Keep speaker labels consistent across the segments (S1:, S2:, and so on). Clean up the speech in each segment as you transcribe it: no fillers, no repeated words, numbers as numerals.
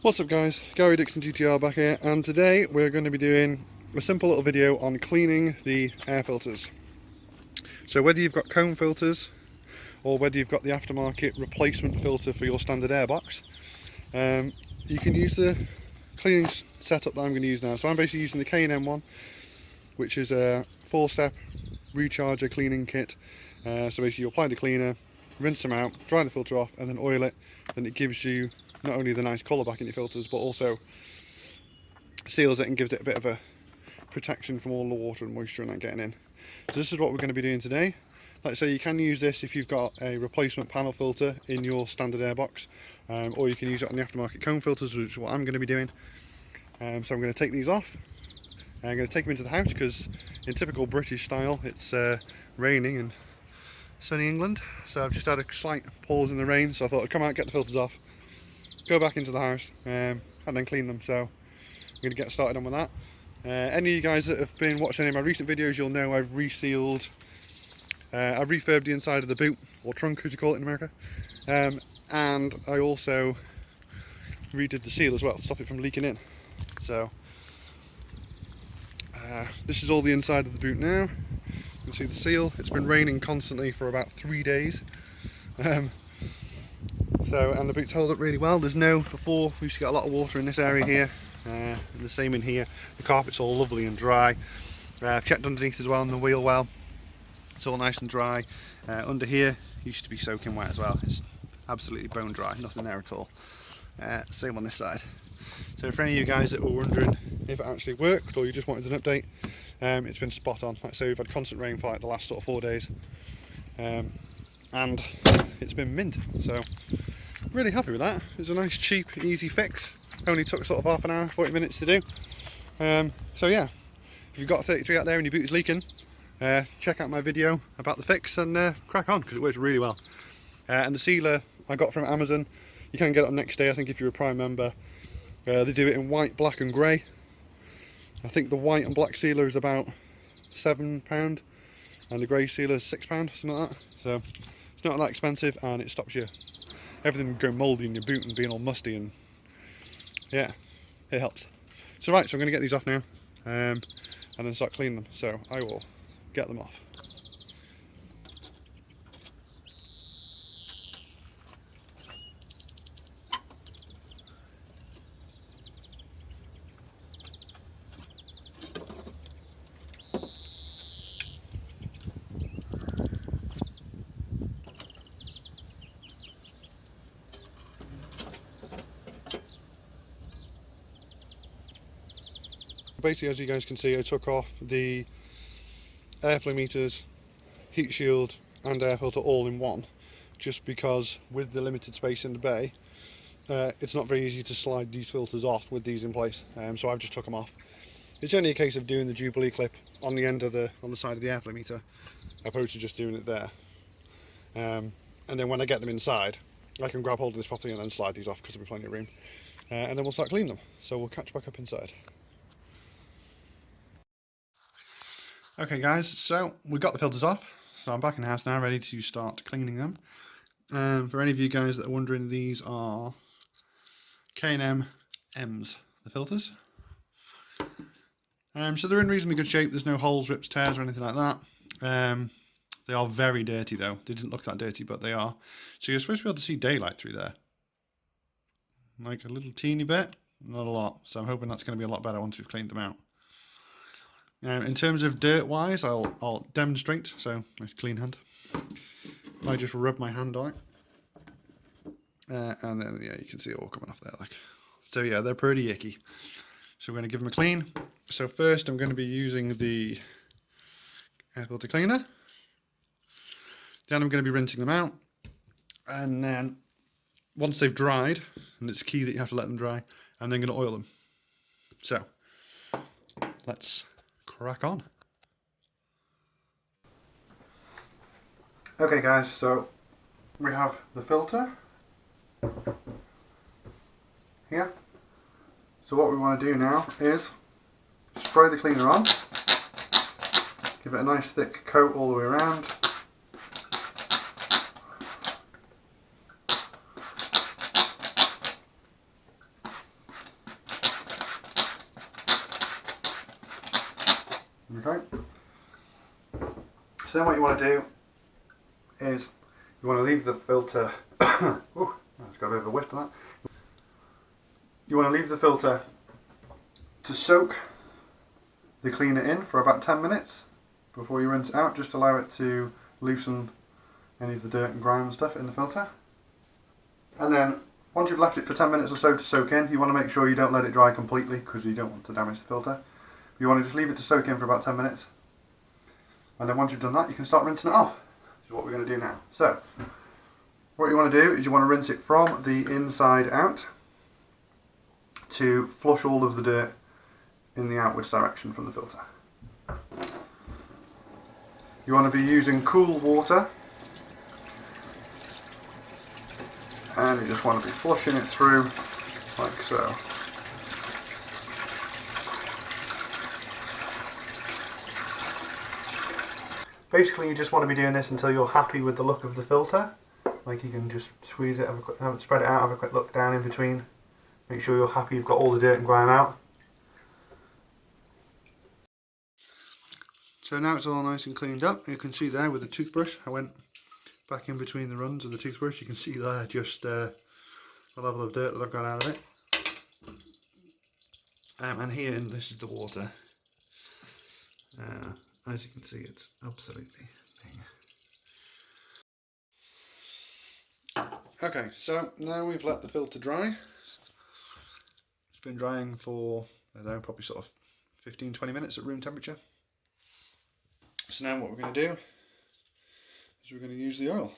S1: What's up guys, R33 GTR back here, and today we're going to be doing a simple little video on cleaning the air filters. So whether you've got cone filters or whether you've got the aftermarket replacement filter for your standard airbox, you can use the cleaning setup that I'm going to use now. So I'm basically using the K&M one, which is a 4-step recharger cleaning kit. So basically you apply the cleaner, rinse them out, dry the filter off and then oil it, and it gives you not only the nice colour back in your filters but also seals it and gives it a bit of a protection from all the water and moisture and that getting in. So this is what we're going to be doing today. Like I say, you can use this if you've got a replacement panel filter in your standard airbox, or you can use it on the aftermarket cone filters, which is what I'm going to be doing. So I'm going to take these off. I'm going to take them into the house because in typical British style it's raining in sunny England, so I've just had a slight pause in the rain, so I thought I'd come out, get the filters off, go back into the house and then clean them. So I'm going to get started on with that. Any of you guys that have been watching any of my recent videos, you'll know I've resealed, I've refurbed the inside of the boot, or trunk as you call it in America, and I also redid the seal as well to stop it from leaking in. So this is all the inside of the boot now. You can see the seal. It's been raining constantly for about 3 days. And the boot's held up really well. Before we used to get a lot of water in this area here, and the same in here. The carpet's all lovely and dry. I've checked underneath as well on the wheel well. It's all nice and dry. Under here used to be soaking wet as well. It's absolutely bone dry, nothing there at all. Same on this side. So for any of you guys that were wondering if it actually worked or you just wanted an update, it's been spot on. Like I say, we've had constant rain for like the last sort of 4 days, and it's been mint. So really happy with that. It was a nice, cheap, easy fix. Only took sort of half an hour, 40 minutes to do. So yeah, if you've got a 33 out there and your boot is leaking, check out my video about the fix and crack on, because it works really well. And the sealer I got from Amazon, you can get it on next day, I think, if you're a Prime member. They do it in white, black and grey. I think the white and black sealer is about £7 and the grey sealer is £6, something like that. So it's not that expensive and it stops everything going mouldy in your boot and being all musty, and yeah, it helps. So right, so I'm going to get these off now and then start cleaning them. So I will get them off. Basically, as you guys can see, I took off the airflow meters, heat shield and air filter all in one, just because with the limited space in the bay, it's not very easy to slide these filters off with these in place. So I've just took them off. It's only a case of doing the Jubilee clip on the end of on the side of the airflow meter, opposed to just doing it there. And then when I get them inside, I can grab hold of this properly and then slide these off because there'll be plenty of room. And then we'll start cleaning them. So we'll catch back up inside. Okay guys, so we've got the filters off, so I'm back in the house now ready to start cleaning them. For any of you guys that are wondering, these are K&M M's, the filters. So they're in reasonably good shape, there's no holes, rips, tears or anything like that. They are very dirty though, they didn't look that dirty but they are. So you're supposed to be able to see daylight through there. Like a little teeny bit, not a lot, so I'm hoping that's going to be a lot better once we've cleaned them out. In terms of dirt wise, I'll demonstrate. So nice clean hand. I just rub my hand on it, and then yeah, you can see it all coming off there. Like, so yeah, they're pretty icky. So we're going to give them a clean. So first, I'm going to be using the air filter cleaner. Then I'm going to be rinsing them out, and then once they've dried, and it's key that you have to let them dry, I'm then going to oil them. So let's crack on. Okay guys, so we have the filter here. So what we want to do now is spray the cleaner on, give it a nice thick coat all the way around. Okay. So then what you want to do is you want to leave the filter. Ooh, it's got a bit of a whiff to that. You want to leave the filter to soak the cleaner in for about 10 minutes before you rinse it out. Just allow it to loosen any of the dirt and grime and stuff in the filter. And then once you've left it for 10 minutes or so to soak in, you want to make sure you don't let it dry completely because you don't want to damage the filter. You want to just leave it to soak in for about 10 minutes. And then once you've done that, you can start rinsing it off. Which is what we're going to do now. So, what you want to do is you want to rinse it from the inside out to flush all of the dirt in the outwards direction from the filter. You want to be using cool water, and you just want to be flushing it through like so. Basically, you just want to be doing this until you're happy with the look of the filter. Like, you can just squeeze it, spread it out, have a quick look down in between. Make sure you're happy you've got all the dirt and grime out. So now it's all nice and cleaned up. You can see there with the toothbrush, I went back in between the runs of the toothbrush. You can see there just the level of dirt that I've got out of it. And here, and this is the water. As you can see, it's absolutely bang. Okay, so now we've let the filter dry. It's been drying for, I don't know, probably sort of 15-20 minutes at room temperature. So now what we're going to do is we're going to use the oil.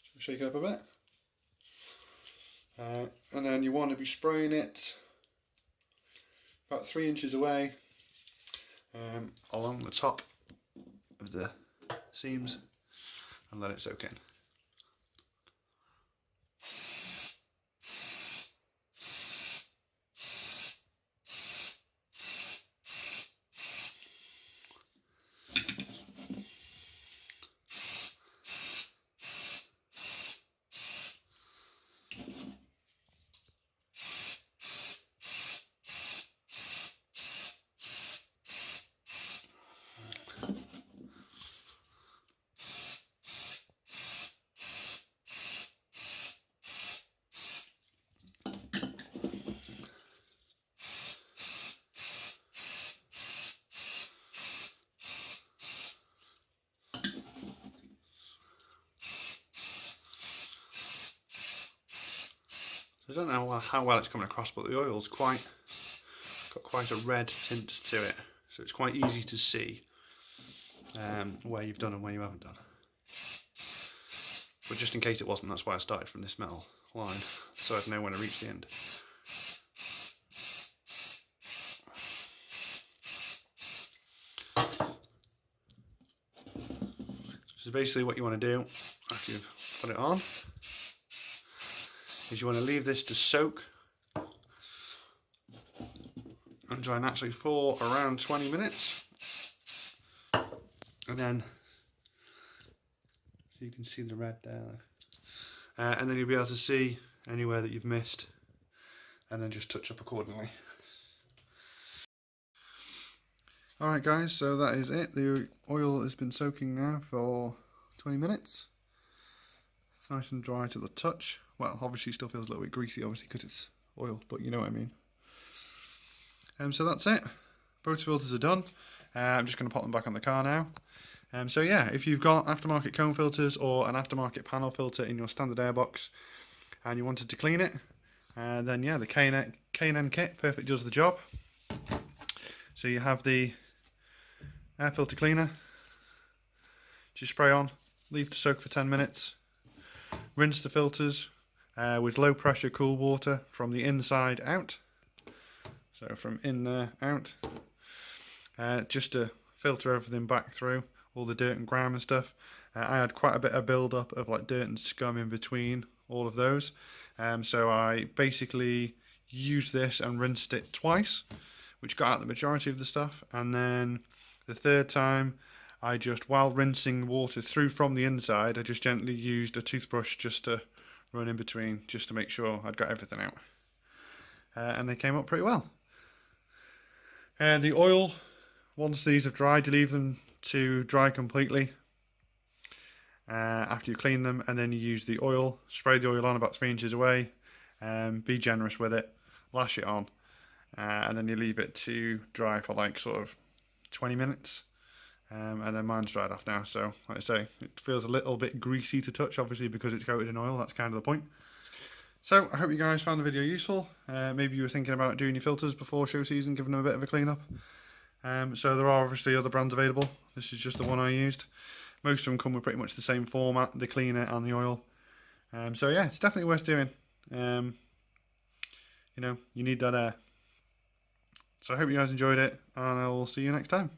S1: So shake it up a bit. And then you want to be spraying it about 3 inches away along the top of the seams and let it soak in. I don't know how well it's coming across, but the oil's got quite a red tint to it, so it's quite easy to see where you've done and where you haven't done. But just in case it wasn't, that's why I started from this metal line, so I'd know when I reach the end. So basically what you want to do after you've put it on is you want to leave this to soak and dry naturally for around 20 minutes, and then so you can see the red there, and then you'll be able to see anywhere that you've missed and then just touch up accordingly. Alright guys, so that is it. The oil has been soaking now for 20 minutes. It's nice and dry to the touch. Well, obviously it still feels a little bit greasy, obviously, because it's oil, but you know what I mean. So that's it. Both filters are done. I'm just going to pop them back on the car now. So yeah, if you've got aftermarket cone filters or an aftermarket panel filter in your standard airbox and you wanted to clean it, then yeah, the K&N kit perfect does the job. So you have the air filter cleaner, just spray on, leave to soak for 10 minutes, rinse the filters with low pressure cool water from the inside out, so from in there out, just to filter everything back through, all the dirt and grime and stuff. I had quite a bit of build up of like dirt and scum in between all of those, so I basically used this and rinsed it twice, which got out the majority of the stuff, and then the third time I just, while rinsing water through from the inside, I just gently used a toothbrush just to run in between, just to make sure I'd got everything out, and they came up pretty well. The oil once these have dried, you leave them to dry completely after you clean them, and then you use the oil, spray the oil on about 3 inches away, be generous with it, lash it on, and then you leave it to dry for like sort of 20 minutes. And then mine's dried off now, so like I say, it feels a little bit greasy to touch, obviously because it's coated in oil. That's kind of the point. So I hope you guys found the video useful. Maybe you were thinking about doing your filters before show season, giving them a bit of a clean up. So there are obviously other brands available. This is just the one I used. Most of them come with pretty much the same format, the cleaner and the oil. So yeah, it's definitely worth doing. You know, you need that air. So I hope you guys enjoyed it, and I will see you next time.